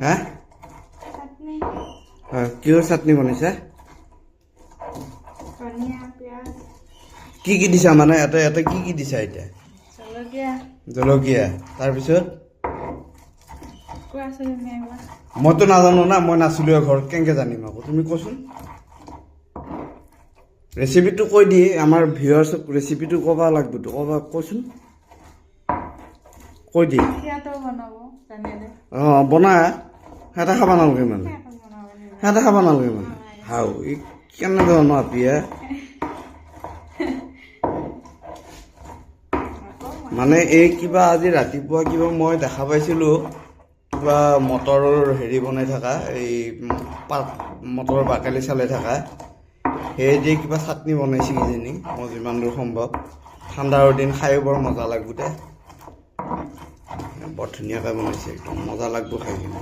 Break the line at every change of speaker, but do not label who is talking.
হা কিহৰ চাটনি বনাইছা কি কি দিছা মানে এটা এটা কি দিছা এতিয়া জলকীয়া তাৰপিছত মইতো নাজানো না মই নাছিলো ঘৰত কেনেকে জানিম আকৌ তুমি কোৱাচোন ৰেচিপিটো কৈ দি আমাৰ ভিউৱাৰ্ছক ৰেচিপিটো ক'বা লাগবতো ক'বা কোৱাচোন কৈ দি বনা সিহঁতে খাব নালাগে মানে সিহঁতে খাব নালাগে মানে হাও এই কেনে ধৰণৰ আপিয়া মানে এই কিবা আজি ৰাতিপুৱা কিবা মই দেখা পাইছিলোঁ কিবা মটৰৰ হেৰি বনাই থকা এই পাত মটৰৰ বাকলি চালাই থকা সেই দি কিবা চাটনি বনাইছে কিজানি মই যিমান দূৰ সম্ভৱ ঠাণ্ডাৰ দিন খায়ো বৰ মজা লাগব দে বৰ ধুনীয়াকৈ বনাইছে একদম মজা লাগব খাই কিনে